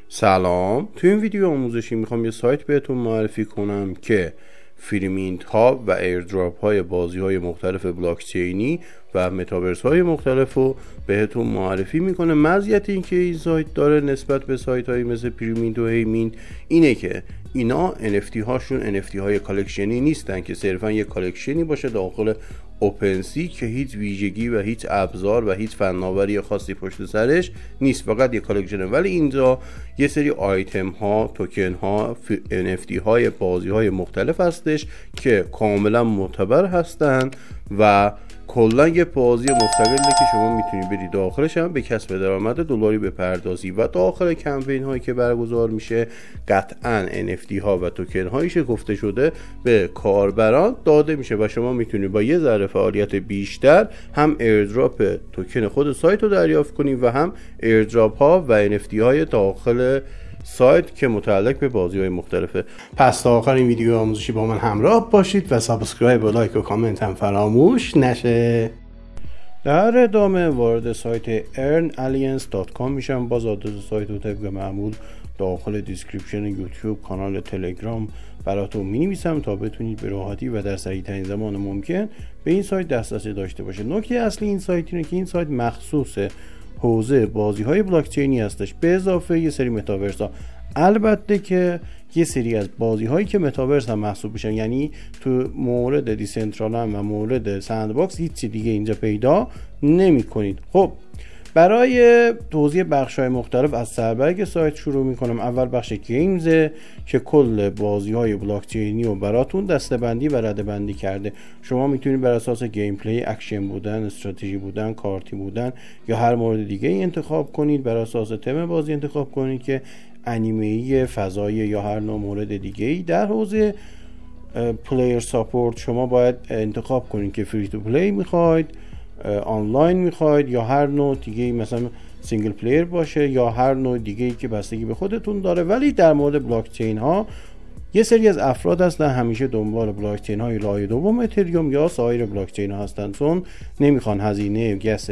سلام، تو این ویدیو آموزشی میخوام یه سایت بهتون معرفی کنم که فریمینت ها و ایردراپ های بازی های مختلف بلاکچینی و متاورس های مختلف رو بهتون معرفی میکنه. مزیت این که این سایت داره نسبت به سایت هایی مثل پریمینت و هیمینت اینه که اینا NFT هاشون NFT های کالکشنی نیستن که صرفا یه کالکشنی باشه داخل اوپنسی که هیچ ویژگی و هیچ ابزار و هیچ فناوری خاصی پشت سرش نیست، فقط یه کالکشنه. ولی اینجا یه سری آیتم ها، توکن ها، NFT های بازی های مختلف هستش که کاملا معتبر هستن و کلا یه بازی مستقله که شما میتونید برید داخلش هم به کسب درآمد دلاری بپردازی و داخل کمپین هایی که برگزار میشه قطعا NFT ها و توکن هایی که گفته شده به کاربران داده میشه و شما میتونید با یه ذره فعالیت بیشتر هم ایردراپ توکن خود سایت رو دریافت کنید و هم ایردراپ ها و NFT های داخل سایت که متعلق به بازی های مختلفه. پس تا آخر این ویدیو آموزشی با من همراه باشید و سابسکرایب و لایک و کامنت هم فراموش نشه. در ادامه وارد سایت earnalliance.com میشم. باز آدرس سایت رو طبق معمول داخل دیسکریپشن یوتیوب، کانال تلگرام براتون می‌نویسم تا بتونید به راحتی و در سریع‌ترین زمان ممکن به این سایت دسترسی داشته باشید. نکته اصلی این سایت اینه که این سایت مخصوص حوزه بازی‌های بلاکچینی هستش به اضافه یه سری متاورس ها. البته که یه سری از بازی‌هایی که متاورس هم محسوب میشن، یعنی تو مورد دیسنترالن و مورد سندباکس هیچ دیگه اینجا پیدا نمی‌کنید. خب برای توضیح بخش‌های مختلف از سربرگ سایت شروع می‌کنم. اول بخش گیمز که کل بازی‌های بلاکچینی رو براتون دسته‌بندی و رده‌بندی کرده. شما میتونید بر اساس گیم پلی، اکشن بودن، استراتژی بودن، کارتی بودن یا هر مورد دیگه ای انتخاب کنید. بر اساس تم بازی انتخاب کنید که انیمه‌ای، فضایی یا هر نوع مورد دیگه ای. در حوزه پلیر ساپورت شما باید انتخاب کنید که فری تو پلی می‌خواید، آنلاین میخواید یا هر نوع دیگه مثلا سینگل پلیر باشه یا هر نوع دیگه که بستگی به خودتون داره. ولی در مورد بلاکچین ها یه سری از افراد هستن همیشه دنبال بلاکچین های راه دوم اتریوم یا سایر بلاکچین ها هستن، چون نمیخوان هزینه گس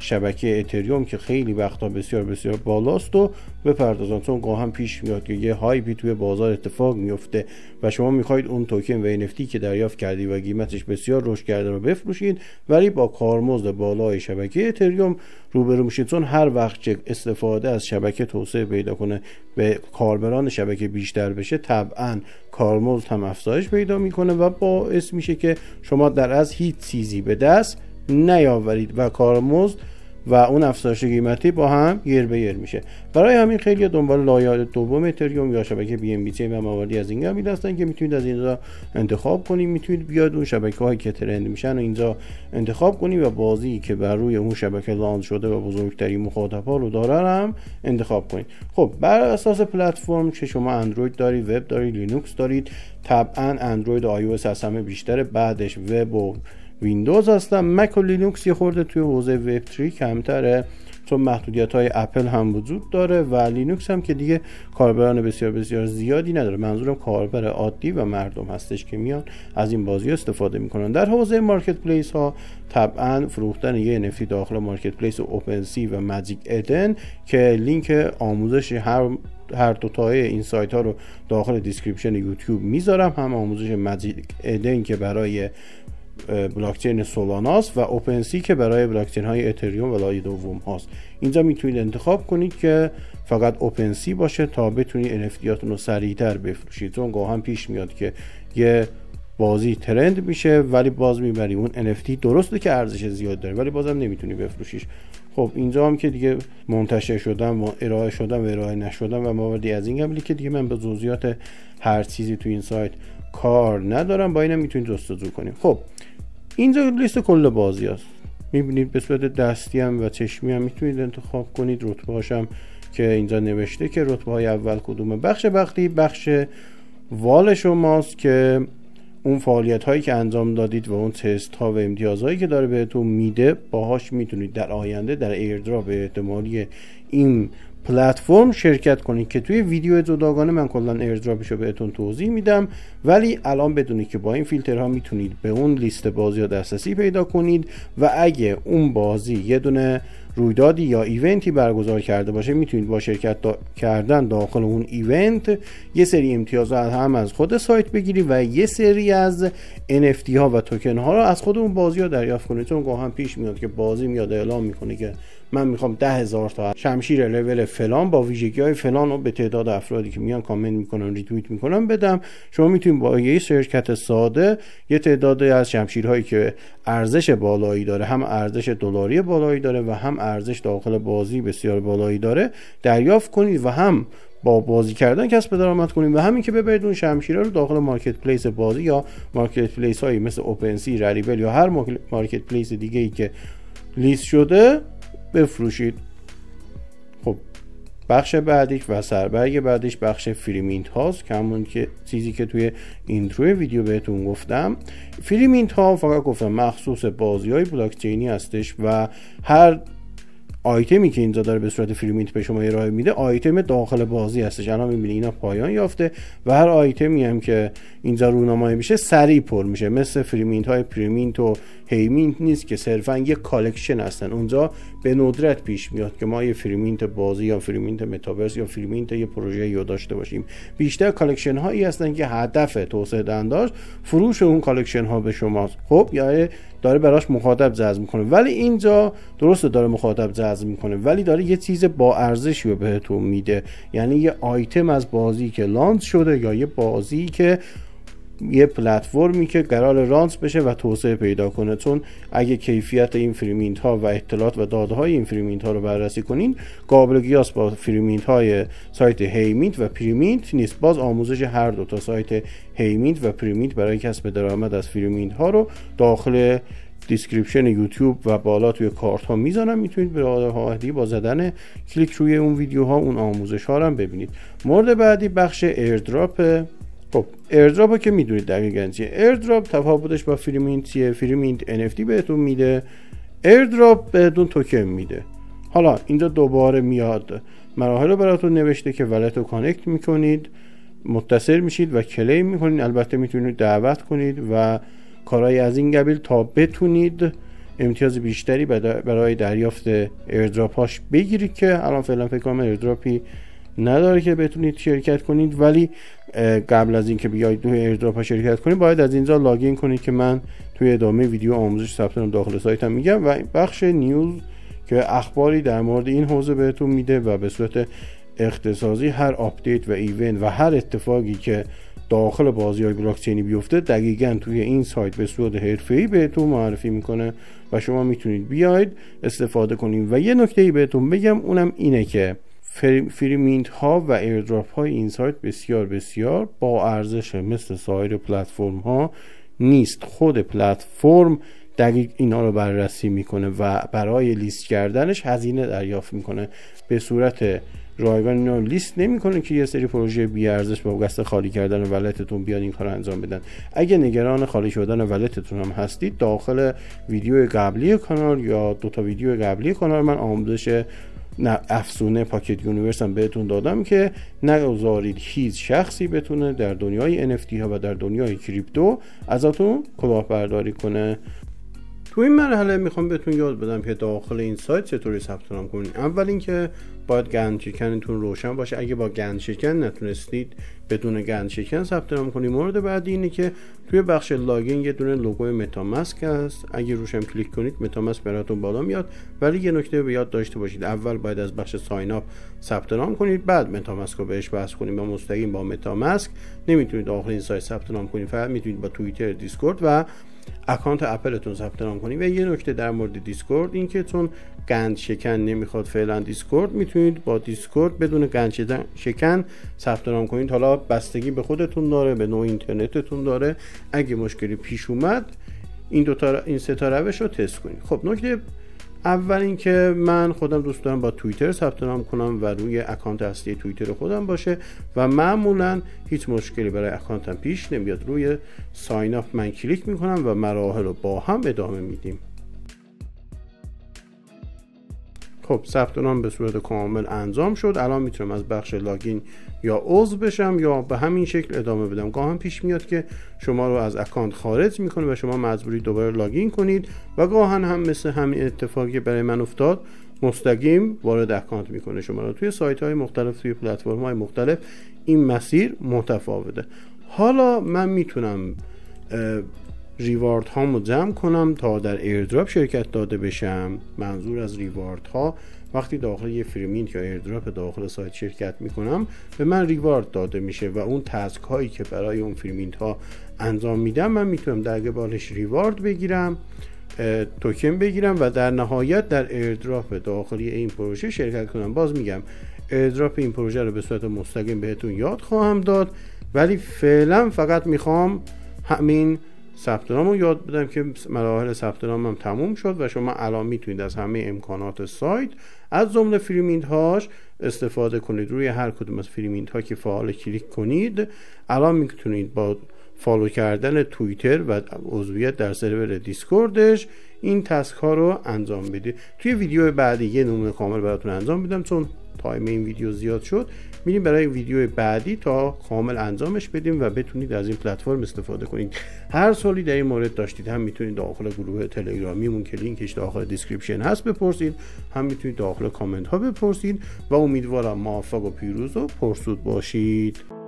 شبکه اتریوم که خیلی وقتا بسیار بسیار بالاست و بپردازن، چون گاهی پیش میاد که یه هایپی توی بازار اتفاق میفته و شما میخواید اون توکن و NFT که دریافت کردی و قیمتش بسیار رشد کرده رو بفروشید، ولی با کارمزد بالای شبکه اتریوم روبرو میشید، چون هر وقت که استفاده از شبکه توسعه پیدا کنه به کاربران شبکه بیشتر بشه طبعا کارمزد هم افزایش پیدا میکنه و باعث میشه که شما در از هیچ چیزی به دست نیاورید و کارمزد و اون افزایش قیمتی با هم یر به یر میشه. برای همین خیلی دنبال لایه دوم اتریوم یا شبکه BNB و مواردی از این قبیل هستن که میتونید از اینجا انتخاب کنید. میتونید بیاد اون شبکه‌هایی که ترند میشن و اینجا انتخاب کنید و بازی که بر روی اون شبکه لانچ شده و بزرگترین مخاطب‌ها رو داره هم انتخاب کنید. خب بر اساس پلتفرم که شما اندروید دارید، وب دارید، لینوکس دارید، طبعا اندروید و iOS از همه بیشتره، بعدش وب و ویندوز هستن. مک و لینوکس یه خورده توی حوزه وب 3 کمتره چون محدودیت‌های اپل هم وجود داره و لینوکس هم که دیگه کاربران بسیار بسیار زیادی نداره. منظورم کاربر عادی و مردم هستش که میان از این بازی استفاده میکنن. در حوزه مارکت پلیس ها طبعا فروختن یه NFT داخل مارکت پلیس و اوپنسی و ماجیک ادن که لینک آموزش هر دو تای این سایت ها رو داخل دیسکریپشن یوتیوب میذارم، هم آموزش ماجیک ادن که برای بلاکچین سولاناست و اوپنسی که برای بلاکچین های اتریوم و لایه دوم هاست. اینجا میتونید انتخاب کنید که فقط اوپنسی باشه تا بتونید NFT هاتون رو سریعتر بفروشید، چون گاهی پیش میاد که یه بازی ترند میشه ولی باز میبری اون NFT درسته که ارزش زیاد داره ولی بازم نمیتونی بفروشیش. خب اینجا هم که دیگه منتشر شدن و ارائه شدن و ارائه نشدن و مواردی از این قبیلی که دیگه من به جزئیات هر چیزی تو این سایت کار ندارم، با اینم میتونید جستجو کنید. خب اینجا لیست کل بازی هست، میبینید به صورت دستی هم و چشمی هم میتونید انتخاب کنید. رتبه هاشم که اینجا نوشته که رتبه های اول کدومه. بخش وقتی بخش وال شماست که اون فعالیت هایی که انجام دادید و اون تست ها و امتیازهایی که داره بهتون میده باهاش میتونید در آینده در ایردراپ احتمالی این پلتفرم شرکت کنید که توی ویدیو جداگانه من کلا ایردراپشو بهتون توضیح میدم، ولی الان بدونید که با این فیلترها میتونید به اون لیست بازی ها دسترسی پیدا کنید و اگه اون بازی یه دونه رویدادی یا ایونتی برگزار کرده باشه میتونید با شرکت کردن داخل اون ایونت یه سری امتیازات هم از خود سایت بگیرید و یه سری از NFT ها و توکن ها رو از خود اون بازی ها دریافت کنید. چون گاهی پیش میاد که بازی میاد اعلام میکنه که من میخوام 10,000 تا شمشیر لول فلان با ویژگی های فلان رو به تعداد افرادی که میان کامنت میکنن ریتوییت میکنن بدم. شما میتونید با یه شرکت ساده یه تعدادی از شمشیرهایی که ارزش بالایی داره، هم ارزش دلاری بالایی داره و هم ارزش داخل بازی بسیار بالایی داره، دریافت کنید و هم با بازی کردن کسب درآمد کنید و همین که ببرید اون شمشیرها رو داخل مارکت پلیس بازی یا مارکت پلیس هایی مثل اوپن سی، راریبل یا هر مارکت پلیس دیگه ای که لیست شده بفروشید. خب بخش بعدیش و سربرگ بعدیش بخش فریمینت هاست که همون که چیزی که توی اینترو ویدیو بهتون گفتم. فریمینت ها فقط گفتم مخصوص بازی های بلاک چینی هستش و هر آیتمی که اینجا داره به صورت فریمینت به شما ارائه میده آیتم داخل بازی هستش. الان میبینید اینا پایان یافته و هر آیتمی هم که اینجا رونمایی میشه سریع پر میشه. مثل فریمینت های پریمینت و هیمینت نیست که صرفا یک کالکشن هستن. اونجا به ندرت پیش میاد که ما یه فریمینت بازی یا فریمینت متاورس یا فریمینت یه پروژه رو داشته باشیم. بیشتر کالکشن هایی هستن که هدف توسعه دهندش فروش اون کالکشن ها به شماست. خب یا داره براش مخاطب جذب میکنه، ولی اینجا درسته داره مخاطب جذب میکنه ولی داره یه چیز با ارزشی رو بهتون میده. یعنی یه آیتم از بازی که لانچ شده یا یه بازی که یه پلتفرمی که قرار رانچ بشه و توسعه پیدا کنه. چون اگه کیفیت این فریمینت ها و اطلاعات و داده های این فریمینت ها رو بررسی کنین قابل قیاس با فریمینت های سایت هیمینت و پریمینت نیست. باز آموزش هر دو تا سایت هیمینت و پریمینت برای کسب درآمد از فریمینت ها رو داخل دیسکریپشن یوتیوب و بالا توی کارت ها میذارم. میتونید به راحتی با زدن کلیک روی اون ویدیوها اون آموزش ها رو هم ببینید. مورد بعدی بخش ایردراپ. خب ایردراپ که میدونید دقیقاً چیه. ایردراپ تفاوتش با فریمینت چیه؟ فریمینت NFT بهتون میده، ایردراپ بهتون توکن میده. حالا اینجا دوباره میاد مراحل رو براتون نوشته که ولت رو کانکت میکنید، متصل میشید و کلیم میکنید. البته میتونید دعوت کنید و کارهای از این قبیل تا بتونید امتیاز بیشتری برای دریافت ایردراپ هاش بگیرید که الان فعلا فکر کنم ایردراپی نداره که بتونید شرکت کنید. ولی قبل از اینکه بیاید توی ایردراپ ها شرکت کنید باید از اینجا لاگین کنید که من توی ادامه ویدیو آموزش ثبت نام داخل سایتم میگم. و بخش نیوز که اخباری در مورد این حوزه بهتون میده و به صورت اختصاصی هر آپدیت و ایونت و هر اتفاقی که داخل بازی‌های بلاک چینی بیفته دقیقاً توی این سایت به صورت حرفه‌ای بهتون معرفی میکنه و شما میتونید بیاید استفاده کنید. و یه نکته‌ای بهتون بگم اونم اینه که فریمینت ها و ایردراپ های این سایت بسیار بسیار با ارزش مثل سایر پلتفرم ها نیست. خود پلتفرم دقیق اینا رو بررسی میکنه و برای لیست کردنش هزینه دریافت میکنه. به صورت رایگان اینا رو لیست نمیکنه که یه سری پروژه بی ارزش با قصد خالی کردن ولتتون بیان این کار رو انجام بدن. اگه نگران خالی شدن ولتتون هم هستید داخل ویدیو قبلی کانال یا دو تا ویدیو قبلی کانال من آموزش افزونه پاکت یونیورس هم بهتون دادم که نگذارید هیچ شخصی بتونه در دنیای NFT ها و در دنیای کریپتو ازتون کلاهبرداری کنه. تو این مرحله میخوام بهتون یاد بدم که داخل این سایت چطوری ثبت نام کنید. اول اینکه باید گند شکنتون روشن باشه. اگه با گند شکن نتونستید بدون گند شکن ثبت نام کنید. مورد بعدی اینه که توی بخش لاگین یه دونه لوگو متاماسک هست. اگه روش هم کلیک کنید متاماسک براتون بالا میاد. ولی یه نکته به یاد داشته باشید، اول باید از بخش ساین اپ ثبت نام کنید بعد متاماسک رو بهش وصل کنید. با مستقیم با متاماسک نمیتونید داخل این سایت ثبت نام کنید، فقط میتونید با توییتر، دیسکورد و اکانت اپلتون ثبت نام کنید. و یه نکته در مورد دیسکورد این که چون گند شکن نمیخواد فعلا دیسکورد، میتونید با دیسکورد بدون گند شکن ثبت نام کنید. حالا بستگی به خودتون داره، به نوع اینترنتتون داره. اگه مشکلی پیش اومد این سه تا روش رو تست کنید. خب نکته اول این که من خودم دوست دارم با توییتر ثبت نام کنم و روی اکانت اصلی توییتر خودم باشه و معمولا هیچ مشکلی برای اکانتم پیش نمیاد. روی ساین اپ من کلیک میکنم و مراحل رو با هم ادامه میدیم. خب ثبت نام به صورت کامل انجام شد. الان میتونم از بخش لاگین یا عضو بشم یا به همین شکل ادامه بدم. گاهن پیش میاد که شما رو از اکانت خارج میکنه و شما مجبوری دوباره لاگین کنید و گاهن هم مثل همین اتفاقی که برای من افتاد مستقیم وارد اکانت میکنه شما رو. توی سایت های مختلف، توی پلتفرم های مختلف این مسیر متفاوته. حالا من میتونم ریوارد هامو جمع کنم تا در ایردراپ شرکت داده بشم. منظور از ریوارد ها وقتی داخل یه فریمینت یا ایردراپ داخل سایت شرکت میکنم به من ریوارد داده میشه و اون تاسک هایی که برای اون فریمینت ها انجام میدم من میتونم در قبالش ریوارد بگیرم، توکن بگیرم و در نهایت در ایردراپ داخلی این پروژه شرکت کنم. باز میگم ایردراپ این پروژه رو به صورت مستقیم بهتون یاد خواهم داد، ولی فعلا فقط میخوام همین ثبت نام رو یاد بدم که مراحل ثبت نامم تموم شد و شما الان میتونید از همه امکانات سایت از جمله فریمینت هاش استفاده کنید. روی هر کدوم از فریمینت ها که فعال کلیک کنید الان میتونید با فالو کردن توییتر و عضویت در سرور دیسکوردش این تاسک ها رو انجام بدید. توی ویدیو بعدی یه نمونه کامل براتون انجام میدم، چون تایم این ویدیو زیاد شد میریم برای ویدیو بعدی تا کامل انجامش بدیم و بتونید از این پلتفرم استفاده کنید. هر سوالی در این مورد داشتید هم میتونید داخل گروه تلگرامیمون که لینکش داخل دیسکریپشن هست بپرسید، هم میتونید داخل کامنت ها بپرسید و امیدوارم موفق و پیروز و پرسود باشید.